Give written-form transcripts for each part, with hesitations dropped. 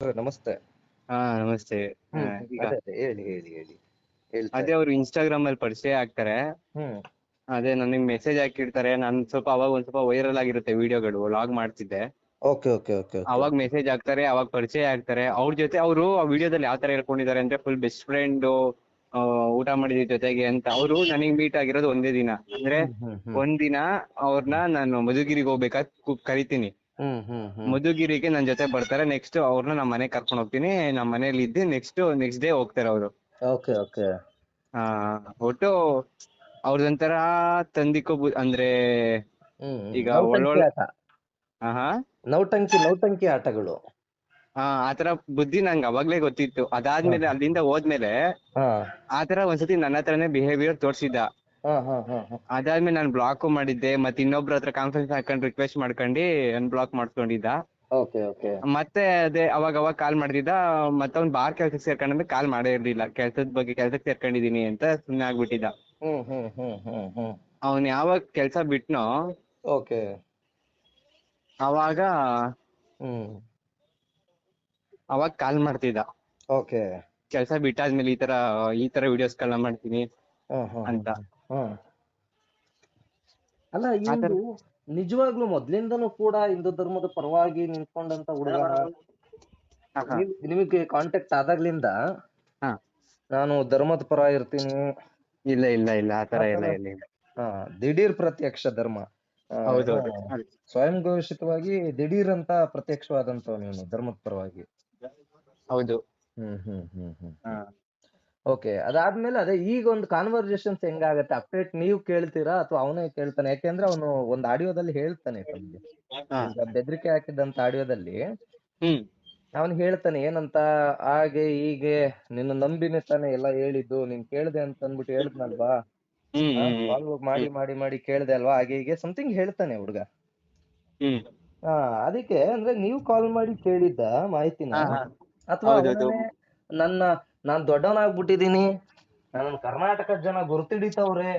ನಮಸ್ತೆ. ಹಾ ನಮಸ್ತೆ. ಆ, ಹ್ಮ್ ಈಗ ಅದೇ ಅದೇ ಹೇಳಿ ಹೇಳ್ತಾ ಅದೇ ಇರಿ. ಅವ್ರು ಇನ್ಸ್ಟಾಗ್ರಾಮ್ ಅಲ್ಲಿ ಪರಿಚಯ ಆಗ್ತಾರೆ. ಹ್ಮ್ ಅದೇ ನನಗೆ ಮೆಸೇಜ್ ಹಾಕಿರ್ತಾರೆ. ನಾನು ಸ್ವಲ್ಪ ಅವಾಗ ಒಂದ್ ಸ್ವಲ್ಪ ವೈರಲ್ ಆಗಿರುತ್ತೆ ವಿಡಿಯೋಗಳು, ವ್ಲಾಗ್ ಮಾಡ್ತಿದ್ದೆ. ಓಕೆ ಓಕೆ ಓಕೆ ಓಕೆ ಅವಾಗ ಓಕೆ. ಮೆಸೇಜ್ ಹಾಕ್ತಾರೆ, ಅವಾಗ ಪರಿಚಯ ಆಗ್ತಾರೆ. ಅವ್ರ ಜೊತೆ ಅವರು ಆ ವಿಡಿಯೋದಲ್ಲಿ ಯಾವ ತರ ಹೇಳ್ಕೊಂಡಿದ್ದಾರೆ ಅಂದ್ರೆ ಫುಲ್ ಬೆಸ್ಟ್ ಫ್ರೆಂಡ್, ಊಟ ಮಾಡಿದ ಜೊತೆಗೆ ಅಂತ. ಅವರು ನನಗೆ ಮೀಟ್ ಆಗಿರೋದು ಒಂದೇ ದಿನ, ಅಂದ್ರೆ ಹ್ಮ್ ಒಂದಿನ ಅವ್ರನ್ನ ನಾನು ಮಧುಗಿರಿಗೆ ಹೋಗ್ಬೇಕಾದ್ ಕರಿತೀನಿ. ಹ್ಮ್ ಹ್ಮ್ ಹ್ಮ್ ಮಧುಗಿರಿಗೆ ನನ್ ಜೊತೆ ಬರ್ತಾರೆ. ನೆಕ್ಸ್ಟ್ ಅವ್ರನ್ನ ನಮ್ಮ ಮನೆಗೆ ಕರ್ಕೊಂಡು ಹೋಗ್ತೀನಿ. ನಮ್ಮ ಮನೇಲಿ ಇದ್ದು ನೆಕ್ಸ್ಟ್ ಡೇ ಹೋಗ್ತಾರೆ ಅವರು. Okay okay. ಆ ಒಟ್ಟು ಅವ್ರದೊಂಥರ ಅಂದ್ರೆ ಈಗ ನೌಟಂಕಿ ಒಳ್ಳೊಳ್ಳೆ ಆಟ. ಹಾ ನೌಟಂಕಿ ಆಟಗಳು. ಆತರ ಬುದ್ಧಿ ನಂಗೆ ಅವಾಗ್ಲೇ ಗೊತ್ತಿತ್ತು. ಹ ಅದಾದ್ಮೇಲೆ ಅಲ್ಲಿಂದ ಹೋದ್ಮೇಲೆ ಹಾ ಆತರ ಒಂದ್ಸತಿ ನನ್ನ ಹತ್ರನೇ ಬಿಹೇವಿಯರ್ ತೋರ್ಸಿದ್ದ. ಹಾ ಹಾ ಹಾ ಹಾ. ಅದಾದ್ಮೇಲೆ ನಾನು ಬ್ಲಾಕ್ ಮಾಡಿದ್ದೆ. ಮತ್ತೆ ಇನ್ನೊಬ್ರ ಹತ್ರ ಕಾನ್ಫರೆನ್ಸ್ ಹಾಕೊಂಡು ರಿಕ್ವೆಸ್ಟ್ ಮಾಡ್ಕೊಂಡು ಅನ್ಬ್ಲಾಕ್ ಮಾಡ್ಕೊಂಡಿದ್ದ. Okay okay. ಮತ್ತೆ ಅದೇ ಅವಾಗ ಕಾಲ್ ಮಾಡ್ತಿದ್ದ. ಮತ್ತವ್ನ್ ಬಾರ್ ಕೆಲ್ಸಕ್ಕೆ ಸೇರ್ಕೊಂಡ್ಮೇಲೆ ಕಾಲ್ ಮಾಡೇ ಇರ್ಲಿಲ್ಲ. ಕೆಲ್ಸಕ್ಕೆ ಸೇರ್ಕೊಂಡಿದೀನಿ ಅಂತ ಸುಮ್ನೆ ಆಗ್ಬಿಟ್ಟಿದ್ದ. ಹ್ಮ್. ಅವ್ನ್ ಯಾವಾಗ ಕೆಲ್ಸ ಬಿಟ್ನೋ ಓಕೆ. ಅವಾಗ ಹ್ಮ್. ಅವಾಗ ಕಾಲ್ ಮಾಡ್ತಿದ್ದ. ಓಕೆ. ಕೆಲ್ಸ ಬಿಟ್ಟಾದ್ಮೇಲೆ ಈ ತರ ವಿಡಿಯೋಸ್ಗಳನ್ನ ಮಾಡ್ತೀನಿ ಅಂತ. ಹ್ಮ್. ಅಲ್ಲ ಆತರ ಇವ್ನು ನಿಜವಾಗ್ಲೂ ಮೊದ್ಲಿಂದನೂ ಕೂಡ ಹಿಂದೂ ಧರ್ಮದ ಪರವಾಗಿ ನಿಂತ್ಕೊಂಡಂತ ಹುಡುಗನ? ಹಾ ಹಾ ನಿಮಗೆ ಕಾಂಟ್ಯಾಕ್ಟ್ ಆದಾಗ್ಲಿಂದ ಹಾ. ನಾನು ಧರ್ಮದ ಪರ ಇರ್ತೀನಿ ಇಲ್ಲ ಆತರ ಆತರ? ಎಲ್ಲ ಇಲ್ಲ. ಹಾ, ದಿಢೀರ್ ಪ್ರತ್ಯಕ್ಷ ಧರ್ಮ. ಏನೋ ಹೌದೌದು. ಸ್ವಯಂ ಘೋಷಿತವಾಗಿ ದಿಢೀರ್ ಅಂತ ಪ್ರತ್ಯಕ್ಷವಾದಂತವ್ ನೀನು ಧರ್ಮದ ಪರವಾಗಿ. ಹೌದು. ಹ್ಮ್. ಹಾ ಓಕೆ. ಅದಾದ್ಮೇಲೆ ಅದೇ ಈಗ ಒಂದು ಕಾನ್ವರ್ಸೇಷನ್ಸ್ ಹೆಂಗಾಗತ್ತೆ? ಅಪ್ಡೇಟ್ ನೀವು ಕೇಳ್ತೀರಾ ಅಥವಾ ಅವನೇ ಕೇಳ್ತಾನೆ? ಯಾಕೆಂದ್ರೆ ಅವನು ಒಂದು ಆಡಿಯೋದಲ್ಲಿ ಹೇಳ್ತಾನೆ ತಮ್ಗೆ. ಹಾ. ಈಗ ಬೆದರಿಕೆ ಹಾಕಿದಂತ ಆಡಿಯೋದಲ್ಲಿ ಹ್ಮ್ ಅವನು ಹೇಳ್ತಾನೆ ಏನಂತ, ಹಾಗೆ ಹೀಗೆ ನಿನ್ನ ನಂಬಿನೇ ತಾನೆ ಎಲ್ಲ ಹೇಳಿದ್ದು, ನೀನ್ ಕೇಳ್ದೆ ಅಂತ ಅಂದ್ಬಿಟ್ಟು ಹೇಳಿದ್ನಲ್ವಾ, ಹ್ಮ್ ಹ್ಮ್ ಫಾಲೋ ಮಾಡಿ ಹ್ಮ್ ಮಾಡಿ ಮಾಡಿ ಕೇಳ್ದೆ ಅಲ್ವಾ, ಹಾಗೆ ಹೀಗೆ ಸಮಥಿಂಗ್ ಹೇಳ್ತಾನೆ ಹುಡ್ಗ. ಹ್ಮ್. ಹಾ, ಅದಕ್ಕೆ ಅಂದ್ರೆ ನೀವು ಕಾಲ್ ಮಾಡಿ ಕೇಳಿದ್ದ ಮಾಹಿತಿನ, ಹಾ ಹಾ. ಅಥವಾ ಹೌದೌದು. ಅವನೇ ನನ್ನ ನಾನ್ ದೊಡ್ಡವನಾಗ್ಬಿಟ್ಟಿದೀನಿ, ನನ್ನ ಕರ್ನಾಟಕದ ಜನ ಗುರ್ತಿಡಿತವ್ರೆ,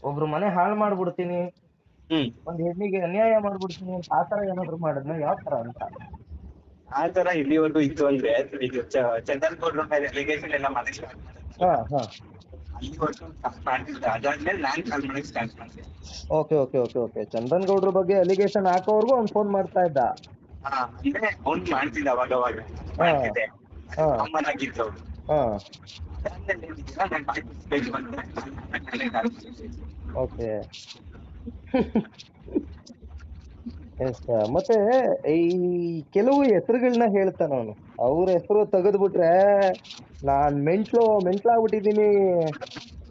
ಒಬ್ರು ಮನೆ ಹಾಳು ಮಾಡ್ಬಿಡ್ತೀನಿ, ಹ್ಮ್. ಒಂದ್ ಹೆಣ್ಣಿಗೆ ಅನ್ಯಾಯ ಮಾಡ್ಬಿಡ್ತೀನಿ ಅಂತ ಆತರ ಏನಾದ್ರು ಮಾಡಿದ್ನ? ಯಾವ ತರ ಅಂತ? ಆತರ ಇಲ್ಲಿವರೆಗೂ ಇತ್ತು ಅಂದ್ರೆ ಈಗ ಚಂದನ್ ಗೌಡ್ರ ಮೇಲೆ ಅಲಿಗೇಷನ್ ಎಲ್ಲ ಮಾಡಕ್ ಸ್ಟಾರ್ಟ್ ಹಾ ಮಾಡಿದ್ರಲ್ಲ, ಹಾ. ಅಲ್ಲಿವರೆಗೂ ಮಾಡ್ತಿದ್ದೆ. ಅದಾದ್ಮೇಲೆ ನಾನ್ ಕಾಲ್ ಮಾಡಕ್ ಸ್ಟಾರ್ಟ್ ಮಾಡಿದೆ. Okay okay okay okay. Chandan ಗೌಡ್ರ ಬಗ್ಗೆ ಅಲಿಗೇಷನ್ ಹಾಕೋವರ್ಗು ಅವ್ನ್ ಫೋನ್ ಮಾಡ್ತಾ ಇದ್ದ? ಅಂದ್ರೆ ಅವ್ನ್ ಮಾಡ್ತಿದ್ದ ಅವಾಗ ಹಾ ಮಾಡ್ತಿದ್ದೆ. ಹಾ ಕಾಮನ್ ಆಗಿತ್ತು ಅವ್ರು. ಹಾ. ಅದಾದ್ಮೇಲೆ ಏನಿದೆಯಲ್ಲ, ನಾನ್ ಪಾರ್ಟಿಸಿಪೇಟ್ ಬಂದೆ. ಓಕೆ. ಎಸ್. ಮತ್ತೆ ಈ ಕೆಲವು ಹೆಸರುಗಳನ್ನ ಹೇಳ್ತಾನ ಅವನು. ಅವ್ರ ಹೆಸರು ತೆಗೆದ್ಬಿಟ್ರೆ ನಾನ್ ಮೆಂಟ್ಲಾಗ್ಬಿಟ್ಟಿದೀನಿ,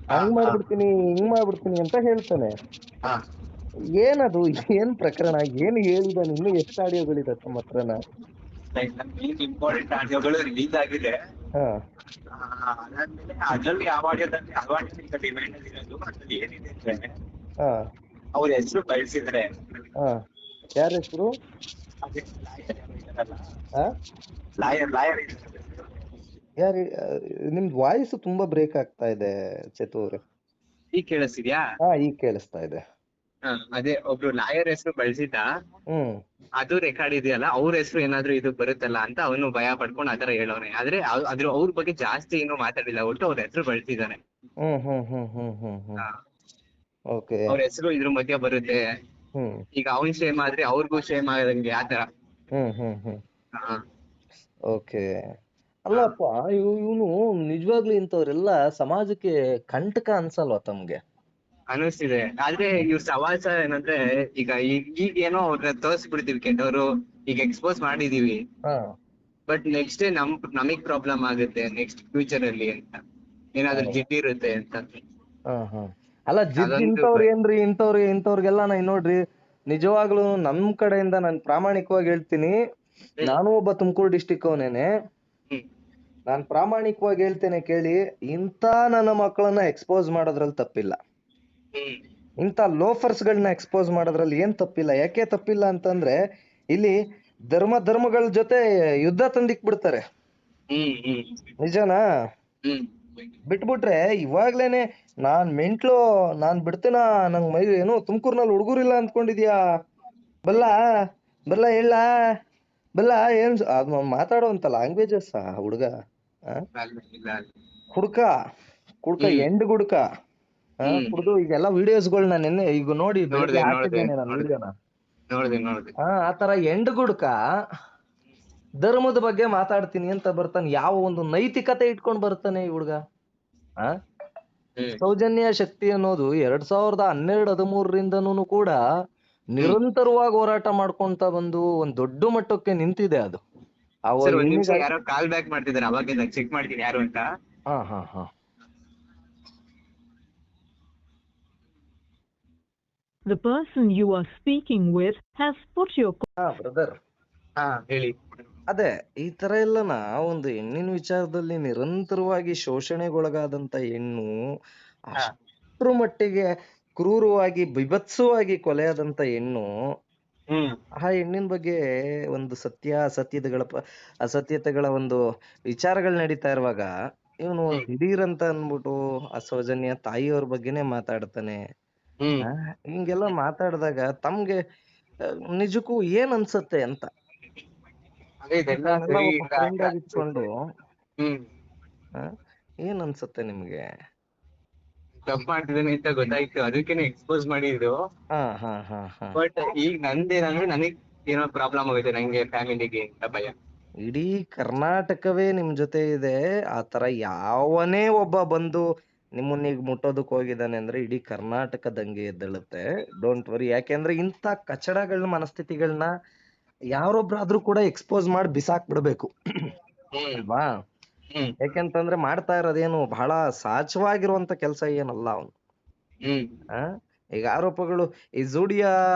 ಹಾ ಹಂಗ್ ಹಾ ಮಾಡ್ಬಿಡ್ತೀನಿ ಹಿಂಗ್ ಮಾಡ್ಬಿಡ್ತೀನಿ ಅಂತ ಹೇಳ್ತಾನೆ. ಹಾ. ಏನದು? ಏನ್ ಪ್ರಕರಣ? ಏನು ಹೇಳಿದಾನೆ? ಇನ್ನು ಎಷ್ಟು ಆಡಿಯೋಗಳಿದೆ ತಮ್ಮ ಹತ್ರನ? ಇಂಪಾರ್ಟೆಂಟ್ ಆಡಿಯೋಗಳು ರಿಲೀಸ್ ಆಗಿದೆ. ಹಾ ಅದಾದ್ಮೇಲೆ ಅದ್ರಲ್ಲಿ ಯಾವ ಆಡಿಯೋದಲ್ಲಿ ಡಿಮ್ಯಾಂಡ್ ಅಲ್ಲಿ ಇರೋದು, ಅದ್ರಲ್ಲಿ ಏನಿದೆ ಅಂದ್ರೆ ಹಾ ಅವ್ರ ಹೆಸರು ಬಳಸಿದ್ರೆ ಹಾ. ಯಾರ ಹೆಸರು? ಅದೇ ಲಾಯರ್ ಯಾರೋ ಇದಾರಲ್ಲ, ಹಾ. ಲಾಯರ್ ಯಾರು? ನಿಮ್ದು ವಾಯ್ಸ್ ತುಂಬಾ ಬ್ರೇಕ್ ಆಗ್ತಾ ಇದೆ ಚೇತು ಅವ್ರೆ. ಈಗ ಕೇಳಿಸ್ತಿದ್ಯಾ? ಹಾ, ಈಗ ಕೇಳಿಸ್ತಾ ಇದೆ. ಅದೇ ಒಬ್ರು ಲಾಯರ್ ಹೆಸರು ಬಳಸಿದ್ದ. ಹ್ಮ್ ಅದು ರೆಕಾರ್ಡ್ ಇದೆಯಲ್ಲ, ಅವ್ರ ಹೆಸರು ಏನಾದ್ರು ಇದು ಬರುತ್ತಲ್ಲ ಅಂತ ಅವನು ಭಯ ಪಡ್ಕೊಂಡು ಆತರ ಹೇಳೋನೆ. ಆದ್ರೆ ಅವ್ರ ಬಗ್ಗೆ ಜಾಸ್ತಿ ಏನು ಮಾತಾಡಿಲ್ಲ, ಒಟ್ಟು ಅವ್ರ ಹೆಸರು ಬಳಸಿದಾನೆ. ಹ್ಮ್ ಹ್ಮ್ ಹ್ಮ್ ಹ್ಮ್ ಹ್ಮ್ ಹ್ಮ್. ಓಕೆ. ಅವ್ರ ಹೆಸರು ಇದ್ರ ಮಧ್ಯೆ ಬರುತ್ತೆ. ಹ್ಮ್ ಈಗ ಅವ್ನ್ ಶೇಮ್ ಆದ್ರೆ ಅವ್ರಿಗೂ ಶೇಮ್ ಆಗದಂಗೆ ಆತರ. ಹ್ಮ್. ಹಾ ಓಕೆ. ಹಾ. ಅಲ್ಲಪ್ಪ, ಇವನು ನಿಜವಾಗ್ಲೂ ಇಂಥವ್ರೆಲ್ಲ ಸಮಾಜಕ್ಕೆ ಕಂಟಕ ಅನ್ಸಲ್ವಾ ತಮ್ಗೆ? ಅನಿಸ್ತಿದೆ. ಆದ್ರೆ ಇವ್ರ ಸವಾಸ ಏನಂದ್ರೆ, ಈಗ ಏನೋ ಅವ್ರನ್ನ ತೋರ್ಸ್ಬಿಡ್ತೀವಿ ಕೆಟ್ಟವರು, ಈಗ ಎಕ್ಸ್ಪೋಸ್ ಮಾಡಿದೀವಿ. ಹಾ ಬಟ್ ನೆಕ್ಸ್ಟ್ ನಮಗ್ ಪ್ರಾಬ್ಲಮ್ ಆಗುತ್ತೆ ನೆಕ್ಸ್ಟ್ ಫ್ಯೂಚರ್ ಅಲ್ಲಿ ಅಂತ, ಏನಾದ್ರು ಜಿಡ್ಡಿರುತ್ತೆ ಅಂತ. ಹಾ. ಅಲ್ಲ, ಜಿಡ್ ಅದೊಂದು ಇಂಥವ್ರು ಏನ್ರಿ? ಇಂಥವ್ರಿಗೆಲ್ಲ ನಾ ನೋಡ್ರಿ, ನಿಜವಾಗ್ಲೂ ನಮ್ ಕಡೆಯಿಂದ ನಾನು ಪ್ರಾಮಾಣಿಕವಾಗಿ ಹೇಳ್ತೀನಿ. ನಾನು ಒಬ್ಬ ತುಮಕೂರು ಡಿಸ್ಟಿಕ್ ಅವನೇನೆ. ಹ್ಮ್ ನಾನ್ ಪ್ರಾಮಾಣಿಕವಾಗಿ ಹೇಳ್ತೇನೆ ಕೇಳಿ, ಇಂಥ ನನ್ನ ಮಕ್ಕಳನ್ನ ಎಕ್ಸ್ಪೋಸ್ ಮಾಡೋದ್ರಲ್ಲಿ ತಪ್ಪಿಲ್ಲ. ಹ್ಮ್ ಇಂಥ ಲೋಫರ್ಸ್ ಗಳನ್ನ ಎಕ್ಸ್ಪೋಸ್ ಮಾಡೋದ್ರಲ್ಲಿ ಏನ್ ತಪ್ಪಿಲ್ಲ. ಯಾಕೆ ತಪ್ಪಿಲ್ಲ ಅಂತಂದ್ರೆ, ಇಲ್ಲಿ ಧರ್ಮಗಳ ಜೊತೆ ಯುದ್ಧ ತಂದಿಕ್ ಬಿಡ್ತಾರೆ. ಹ್ಮ್ ಹ್ಮ್ ನಿಜನಾ? ಹ್ಮ್ ಬಿಟ್ಬಿಟ್ರೆ ಇವಾಗ್ಲೇನೆ ನಾನ್ ಬಿಡ್ತೇನ, ನಂಗ್ ಏನು ತುಮಕೂರ್ನಲ್ಲಿ ಹುಡುಗರಿಲ್ಲ ಅಂದ್ಕೊಂಡಿದ್ಯಾ, ಬರ್ಲಾ ಹೇಳ ಬಲ್ಲ ಏನ್ ಮಾತಾಡೋಂತ ಲ್ಯಾಂಗ್ವೇಜಸ್ ಹುಡುಗ ಇಲ್ಲ. ಹುಡ್ಕ ಕುಡ್ಕ ಹ್ಮ್ ಎಂಡ್ ಗುಡ್ಕ ಹ್ಮ್ ಕುಡ್ದು ಈಗೆಲ್ಲ ವಿಡಿಯೋಸ್ಗಳನ್ನ ನಿನ್ನೆ ಈಗ ನೋಡಿ ಬೆಳಿಗ್ಗೆ ನೋಡ್ದೆ ನೋಡ್ದೆ ಹಾಕಿದ್ದೇನೆ ನಾನು ನೋಡ್ದೆ ವಿಡಿಯೋನ. ನೋಡ್ದೆ. ಆತರ ಎಂಡ್ ಗುಡ್ಕ ಧರ್ಮದ ಬಗ್ಗೆ ಮಾತಾಡ್ತೀನಿ ಅಂತ ಬರ್ತಾನೆ. ಯಾವ ಒಂದು ನೈತಿಕತೆ ಇಟ್ಕೊಂಡ್ ಬರ್ತಾನೆ ಈ ಹುಡ್ಗ. ಆ ಹ್ಮ್ ಸೌಜನ್ಯ ಶಕ್ತಿ ಅನ್ನೋದು 2012-13ರಿಂದನೂ ಕೂಡ ಹ್ಮ್ ನಿರಂತರವಾಗಿ ಹೋರಾಟ ಮಾಡ್ಕೊಂತ ಬಂದು ಒಂದ್ ದೊಡ್ಡ ಮಟ್ಟಕ್ಕೆ ನಿಂತಿದೆ ಅದು. ಸರ್ ಒಂದ್ ನಿಮಿಷ ನಿನಗ ಯಾರೋ ಕಾಲ್ ಬ್ಯಾಕ್ ಮಾಡ್ತಿದಾರೆ, ಅವಾಗ ಚೆಕ್ ಮಾಡ್ತೀನಿ ಯಾರು ಅಂತ. ಹಾ ಹಾ ಹಾ The person you are speaking with has put your ಹಾ ಬ್ರದರ್, ಹಾ ಹೇಳಿ. ಅದೇ ಈ ತರ ಎಲ್ಲನ ಒಂದು ಹೆಣ್ಣಿನ ವಿಚಾರದಲ್ಲಿ ನಿರಂತರವಾಗಿ ಶೋಷಣೆಗೊಳಗಾದಂತ ಹೆಣ್ಣು ಹಾ ಅಷ್ಟ್ರ ಮಟ್ಟಿಗೆ ಕ್ರೂರವಾಗಿ ಬಿಭತ್ಸವಾಗಿ ಕೊಲೆಯಾದಂತ ಹೆಣ್ಣು, ಹ್ಮ್ ಆ ಹೆಣ್ಣಿನ ಬಗ್ಗೆ ಒಂದು ಅಸತ್ಯತೆಗಳ ಒಂದು ವಿಚಾರಗಳು ನಡೀತಾ ಇರುವಾಗ ಇವನು ಹ್ಮ್ ದಿಢೀರಂತ ಅನ್ಬಿಟ್ಟು ಆ ಸೌಜನ್ಯ ತಾಯಿಯವ್ರ ಬಗ್ಗೆನೇ ಮಾತಾಡ್ತಾನೆ. ಹ್ಮ್ ಆ ಹಿಂಗೆಲ್ಲ ಮಾತಾಡಿದಾಗ ತಮ್ಗೆ ಆ, ನಿಜಕ್ಕೂ ಏನ್ ಅನ್ಸತ್ತೆ ಅಂತ. ಅದೇ ಇದೆಲ್ಲ ಅವನ್ನೆಲ್ಲ ಸರಿ ಒಬ್ಬ ಇಲ್ಲ ಫ್ರೆಂಡ್ ಅಂತ ಆಗಿ ಇಟ್ಕೊಂಡು ಅನ್ಸುತ್ತೆ. ಹ್ಮ್ ಆ, ಏನ್ ಅನ್ಸತ್ತೆ ನಿಮ್ಗೆ? ತಪ್ಪು ಮಾಡ್ತಿದ್ದೇನೆ ಅಂತ ಗೊತ್ತಾಯ್ತು, ಅದಕ್ಕೇನೆ ಎಕ್ಸ್ಪೋಸ್ ಮಾಡಿದ್ರು. ಹಾ ಹಾ ಹಾ ಹಾ ಬಟ್ ಈಗ ನಂದೇನಂದ್ರೆ ನನಗ್ ಏನೋ ಪ್ರಾಬ್ಲಮ್ ಆಗುತ್ತೆ, ನಂಗೆ ಫ್ಯಾಮಿಲಿಗೆ ಅಂತ ಭಯ. ಇಡೀ ಕರ್ನಾಟಕವೇ ನಿಮ್ ಜೊತೆ ಇದೆ. ಆತರ ಯಾವನೇ ಒಬ್ಬ ಬಂದು ನಿಮ್ಮನ್ನೀಗ ಮುಟ್ಟೋದಕ್ ಹೋಗಿದ್ದಾನೆ ಅಂದ್ರೆ ಇಡೀ ಕರ್ನಾಟಕ ದಂಗೆ ಎದ್ದೇಳುತ್ತೆ. Don't worry. ಯಾಕೆಂದ್ರೆ ಇಂಥ ಕಚಡಗಳನ್ನ ಮನಸ್ಥಿತಿಗಳನ್ನ ಯಾರೊಬ್ರಾದ್ರೂ ಕೂಡ ಎಕ್ಸ್ಪೋಸ್ ಮಾಡಿ ಬಿಸಾಕ್ ಬಿಡ್ಬೇಕು. ಹ್ಮ್ ಅಲ್ವಾ? ಹ್ಮ್ ಯಾಕೆಂತಂದ್ರೆ ಮಾಡ್ತಾ ಇರೋದೇನು ಬಹಳ ಸಹಜವಾಗಿರುವಂತ ಕೆಲಸ ಏನಲ್ಲ ಅವನು. ಹ್ಮ್ ಆ ಈಗ ಆರೋಪಗಳು ಈ ಜೂಡಿಯಾ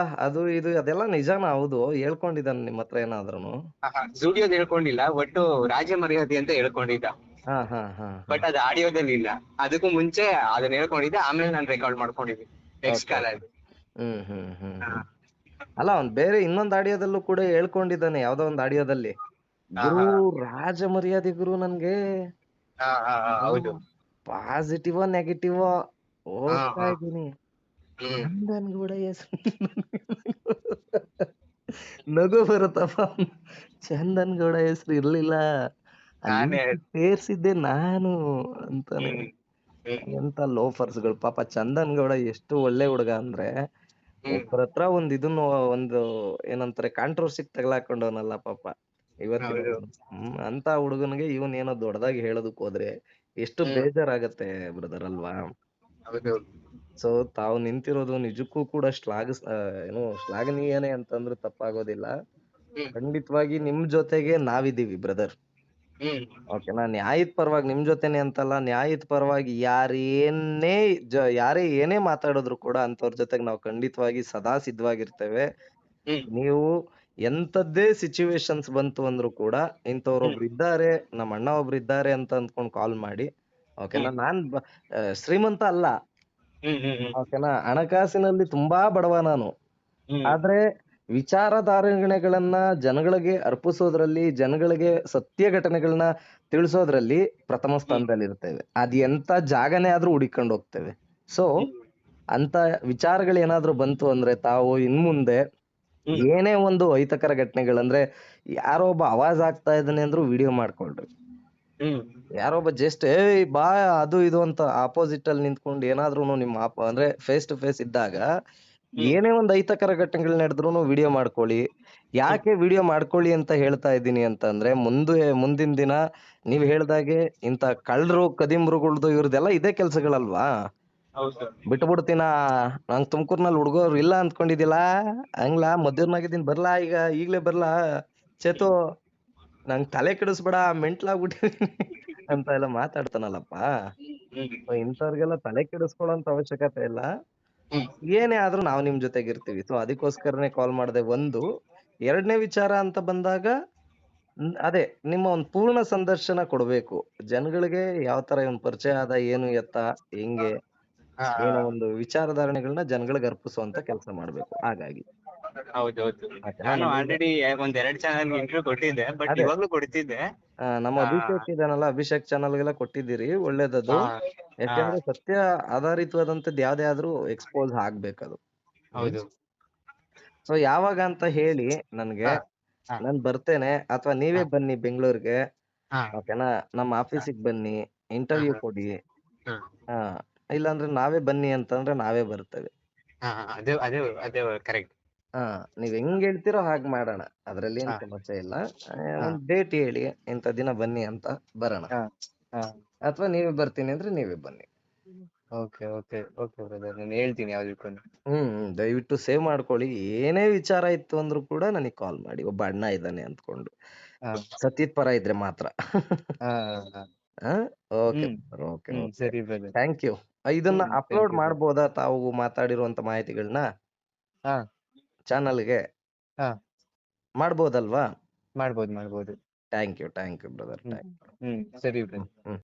ಅದು ಇದು ಅದೆಲ್ಲ ನಿಜಾನ? ಹೌದು ಹೇಳ್ಕೊಂಡಿದ್ದಾನೆ ನಿಮ್ಮ ಹತ್ರ ಏನಾದ್ರೂನು? ಜೂಡಿಯೋದ್ ಹೇಳ್ಕೊಂಡಿಲ್ಲ, ಒಟ್ಟು ರಾಜ ಮರ್ಯಾದೆ ಅಂತ ಹೇಳ್ಕೊಂಡಿದ್ದ. ಹಾ ಹಾ ಹಾ ಹಾ ಬಟ್ ಅದು ಆಡಿಯೋದಲ್ಲಿ ಇಲ್ಲ. ಅದಕ್ಕೂ ಮುಂಚೆ ಅದನ್ನ ಹೇಳ್ಕೊಂಡಿದ್ದೆ, ಆಮೇಲೆ ನಾನು ರೆಕಾರ್ಡ್ ಮಾಡ್ಕೊಂಡಿದ್ದೆ ನೆಕ್ಸ್ಟ್ ಓಕೆ ಕಾಲ್ ಓಕೆ. ಅಲ್ಲಿ. ಹ್ಮ್. ಅಲ್ಲ ಅವ್ನ್ ಬೇರೆ ಇನ್ನೊಂದ್ ಆಡಿಯೋದಲ್ಲೂ ಕೂಡ ಹೇಳ್ಕೊಂಡಿದ್ದಾನೆ, ಯಾವ್ದೋ ಒಂದ್ ಆಡಿಯೋದಲ್ಲಿ. ಗುರು, ಹಾ ರಾಜ ಮರ್ಯಾದೆ ಗುರು ನನ್ಗೆ. ಹೌದು. ಪಾಸಿಟಿವ್ ನೆಗೆಟಿವ್ ಹಾ ಹೋಗ್ತಾ ಹಾ ಇದ್ದೀನಿ. ಹ್ಮ್ ಚಂದನ್ ಗೌಡ ಹೆಸರು ನಗು ಬರುತ್ತಪ್ಪ. ಚಂದನ್ ಗೌಡ ಹೆಸರು ಇರ್ಲಿಲ್ಲ, ಅಲ್ಲಿ ನಾನೇ. ಸೇರ್ಸಿದ್ದೆ ನಾನು ಅಂತಾನೆ. ಹ್ಮ್ ಹ್ಮ್ ಎಂತ ಲೋಫರ್ಸ್ಗಳು ಪಾಪ. ಚಂದನ್ ಗೌಡ ಎಷ್ಟು ಒಳ್ಳೆ ಹುಡುಗ ಅಂದ್ರೆ ಹ್ಮ್ ಒಬ್ರ ಹತ್ರ ಒಂದು ಏನಂತಾರೆ ಕಾಂಟ್ರವರ್ಸಿಗ್ ತಗಲಾಕೊಂಡವನಲ್ಲ ಪಾಪ ಇವತ್ತಿನ. ಹೌದು. ಅಂತ ಹುಡುಗನಿಗೆ ಇವನ್ ಏನೋ ದೊಡ್ಡದಾಗಿ ಹೇಳೋದಕ್ ಹೋದ್ರೆ ಎಷ್ಟು ಹ್ಮ್ ಬೇಜಾರಾಗತ್ತೆ ಬ್ರದರ್ ಅಲ್ವಾ? ಹೌದು. ಸೊ ತಾವು ನಿಂತಿರೋದು ನಿಜಕ್ಕೂ ಕೂಡ ಶ್ಲಾಘನೀಯನೇ ಅಂತಂದ್ರೆ ತಪ್ಪಾಗೋದಿಲ್ಲ. ಹ್ಮ್ ಖಂಡಿತವಾಗಿ ನಿಮ್ ಜೊತೆಗೆ ನಾವಿದೀವಿ ಬ್ರದರ್. ಹ್ಮ್ ಓಕೆನಾ? ನ್ಯಾಯದ ಪರವಾಗಿ ನಿಮ್ ಜೊತೆನೆ ಅಂತಲ್ಲ, ನ್ಯಾಯದ ಪರವಾಗಿ ಯಾರೇ ಏನೇ ಮಾತಾಡಿದ್ರು ಕೂಡ ಅಂತವ್ರ ಜೊತೆಗೆ ನಾವು ಖಂಡಿತವಾಗಿ ಸದಾ ಸಿದ್ಧವಾಗಿರ್ತೇವೆ. ಹ್ಮ್ ನೀವು ಎಂತದ್ದೇ ಸಿಚುವೇಶನ್ಸ್ ಬಂತು ಅಂದ್ರು ಕೂಡ ಹ್ಮ್ ಇಂಥವ್ರೊಬ್ರು ಇದ್ದಾರೆ, ನಮ್ಮ ಅಣ್ಣ ಒಬ್ರು ಇದ್ದಾರೆ ಅಂತ ಅಂದ್ಕೊಂಡು ಕಾಲ್ ಮಾಡಿ. ಓಕೆನಾ? ಹ್ಮ್ ಶ್ರೀಮಂತ ಅಲ್ಲ. ಹ್ಮ್ ಹ್ಮ್ ಹ್ಮ್ ಓಕೆನಾ? ಹಣಕಾಸಿನಲ್ಲಿ ತುಂಬಾ ಬಡವ ನಾನು. ಹ್ಮ್ ಆದ್ರೆ ವಿಚಾರಧಾರೆಗಳನ್ನ ಜನಗಳಿಗೆ ಅರ್ಪಿಸೋದ್ರಲ್ಲಿ, ಜನಗಳಿಗೆ ಸತ್ಯ ಘಟನೆಗಳನ್ನ ತಿಳಿಸೋದ್ರಲ್ಲಿ ಪ್ರಥಮ ಹ್ಮ್ ಸ್ಥಾನದಲ್ಲಿ ಇರ್ತೇವೆ. ಅದ್ ಎಂತ ಜಾಗನೇ ಆದ್ರೂ ಹುಡಿಕೊಂಡು ಹೋಗ್ತೇವೆ. ಸೊ ಹ್ಮ್ ಅಂತ ವಿಚಾರಗಳು ಏನಾದ್ರೂ ಬಂತು ಅಂದ್ರೆ ತಾವು ಇನ್ಮುಂದೆ ಹ್ಮ್ ಏನೇ ಒಂದು ಅಹಿತಕರ ಘಟನೆಗಳಂದ್ರೆ ಯಾರೋ ಒಬ್ಬ ಆವಾಜ್ ಆಗ್ತಾ ಇದ್ದಾನೆ ಅಂದ್ರೂ ವಿಡಿಯೋ ಮಾಡ್ಕೊಳ್ರಿ. ಹ್ಮ್ ಯಾರೋ ಒಬ್ಬ ಜಸ್ಟ್ ಏಯ್ ಬಾ ಅದು ಇದು ಅಂತ ಆಪೋಸಿಟ್ ಅಲ್ಲಿ ನಿಂತ್ಕೊಂಡು ಏನಾದ್ರೂನು ಅಂದ್ರೆ ಫೇಸ್ ಟು ಫೇಸ್ ಇದ್ದಾಗ ಹ್ಮ್ ಏನೇ ಒಂದು ಅಹಿತಕರ ಘಟನೆಗಳು ನಡೆದ್ರೂನು ವಿಡಿಯೋ ಮಾಡ್ಕೊಳ್ಳಿ. ಹ್ಮ್ ಯಾಕೆ ವಿಡಿಯೋ ಮಾಡ್ಕೊಳ್ಳಿ ಅಂತ ಹೇಳ್ತಾ ಇದ್ದೀನಿ ಅಂತಂದ್ರೆ ಮುಂದಿನ ದಿನ ನೀವ್ ಹೇಳ್ದಾಗೆ ಇಂತ ಕಳ್ಳರು ಕದಿಮ್ರುಗಳ್ದು ಇವ್ರದೆಲ್ಲ ಇದೇ ಕೆಲ್ಸಗಳಲ್ವಾ? ಹೌದು. ಬಿಟ್ಬಿಡ್ತೀನ, ನಂಗ್ ತುಮಕೂರ್ನಲ್ಲಿ ಹುಡ್ಗೋರು ಇಲ್ಲ ಅಂದ್ಕೊಂಡಿದ್ದಿಲ್ಲ, ಹಂಗ್ಲಾ ಮದ್ವೆನಾಗಿದ್ದೀನಿ ಬರ್ಲಾ ಈಗ್ಲೇ ಬರ್ಲಾ ಚೇತು, ನಂಗ್ ತಲೆ ಕೆಡಿಸ್ಬೇಡ ಮೆಂಟ್ಲಾಗ್ಬಿಟ್ಟಿದೀನಿ ಅಂತ ಎಲ್ಲ ಮಾತಾಡ್ತಾನಲ್ಲಪ್ಪ. ಹ್ಮ್ ಇಂಥವ್ರಿಗೆಲ್ಲ ತಲೆ ಕೆಡಿಸ್ಕೊಳ್ಳೋಂತ ಅವಶ್ಯಕತೆ ಇಲ್ಲ. ಹ್ಮ್ ಏನೇ ಆದ್ರೂ ನಾವು ನಿಮ್ ಜೊತೆಗಿರ್ತೀವಿ. ಸೊ ಅದಕ್ಕೋಸ್ಕರನೇ ಕಾಲ್ ಮಾಡ್ದೆ. ಒಂದು ಎರಡನೇ ವಿಚಾರ ಅಂತ ಬಂದಾಗ ಅದೇ ನಿಮ್ಮ ಒಂದು ಪೂರ್ಣ ಸಂದರ್ಶನ ಕೊಡ್ಬೇಕು. ಜನಗಳಿಗೆ ಯಾವ ತರ ಇವ್ನ್ ಪರಿಚಯ ಆದ, ಏನು ಎತ್ತ, ಹೆಂಗೆ, ಹಾ ಏನೋ ಒಂದು ವಿಚಾರಧಾರಣೆಗಳನ್ನ ಜನಗಳಿಗೆ ಅರ್ಪಿಸುವಂತ ಕೆಲಸ ಮಾಡ್ಬೇಕು. ಹಾಗಾಗಿ ಹೌದೌದು. ಓಕೆನಾ? ನಾನು ನಮೀಗ ಆಲ್ರೆಡಿ ಒಂದ್ 2 ಚಾನಲ್ ಇಂಟರ್ವ್ಯೂ ಕೊಟ್ಟಿದ್ದೆ, ಬಟ್ ಅದೇ ಇವಾಗ್ಲೂ ಕೊಡ್ತಿದ್ದೆ. ನಮ್ಮ ಹಾ ಅಭಿಷೇಕ್ ಇದಾನಲ್ಲ, ಅಭಿಷೇಕ್ ಚಾನಲ್ಗೆಲ್ಲ ಕೊಟ್ಟಿದ್ದೀರಿ, ಒಳ್ಳೇದದು. ಹಾ ಹಾ ಯಾಕೆಂದ್ರೆ ಸತ್ಯ ಆಧಾರಿತವಾದಂತದ್ದು ಯಾವ್ದೇ ಆದ್ರೂ ಎಕ್ಸ್ಪೋಸ್ ಆಗ್ಬೇಕದು. ಹ್ಮ್ ಹೌದು. ಸೊ ಯಾವಾಗ ಅಂತ ಹೇಳಿ ನನ್ಗೆ. ಹಾ ಹಾ. ನಾನ್ ಬರ್ತೇನೆ ಅಥವಾ ನೀವೇ ಹಾ. ಬನ್ನಿ ಬೆಂಗಳೂರಿಗೆ. ಹಾ. ಓಕೆನಾ? ನಮ್ಮ ಆಫೀಸಿಗೆ ಬನ್ನಿ, ಇಂಟರ್ವ್ಯೂ ಹಾ. ಕೊಡಿ. ಹಾ. ಹಾ. ಇಲ್ಲಾಂದ್ರೆ ನಾವೇ ಬನ್ನಿ ಅಂತಂದ್ರೆ ನಾವೇ ಬರ್ತೇವೆ. ಹಾ. ಅದೇ ಅದೇ ಅದೇ ಕರೆಕ್ಟ್. ಹಾ. ನೀವ್ ಹೆಂಗ್ ಹೇಳ್ತೀರೋ ಹಾಗ್ ಮಾಡೋಣ. ಅದ್ರಲ್ಲಿ ಏನ್ ಹಾ. ಸಮಸ್ಯೆ ಇಲ್ಲ. ಹಾ. ಒಂದ್ ಡೇಟ್ ಹೇಳಿ, ಇಂಥ ದಿನ ಬನ್ನಿ ಅಂತ ಬರೋಣ. ಹಾ ಹಾ ಅಥವಾ ನೀವೇ ಬರ್ತೀನಿ ಅಂದ್ರೆ ನೀವೇ ಬನ್ನಿ. ಓಕೆ ಓಕೆ ಓಕೆ ಬ್ರದರ್, ನಾನು ಹೇಳ್ತೀನಿ ಯಾವ್ದಕ್ಕೂ. ದಯವಿಟ್ಟು ಸೇವ್ ಮಾಡ್ಕೊಳ್ಳಿ. ಏನೇ ವಿಚಾರ ಇತ್ತು ಅಂದ್ರೂ ಕೂಡ ನನಗೆ ಕಾಲ್ ಮಾಡಿ. ಒಬ್ಬ ಅಣ್ಣ ಇದ್ದಾನೆ ಅಂದ್ಕೊಂಡು. ಹಾ ಸತ್ಯದ ಪರ ಇದ್ರೆ ಮಾತ್ರ. ಹಾ ಹಾ ಹಾ? Okay hmm brother. Okay, okay. ಸರಿ ಬ್ರದರ್. Thank you. ಇದನ್ನ ಥ್ಯಾಂಕ್ ಅಪ್ಲೋಡ್ ಯು ಬ್ರದರ್. ಮಾಡ್ಬೋದಾ ತಾವು ಮಾತಾಡಿರುವಂತ ಮಾಹಿತಿಗಳನ್ನ ಹಾ ಚಾನಲ್ಗೆ? ಹಾ ಮಾಡ್ಬೋದಲ್ವಾ? ಮಾಡ್ಬೋದು ಮಾಡ್ಬೋದು. Thank you brother. ಸರಿ ಬ್ರದರ್. ಹ್ಮ್.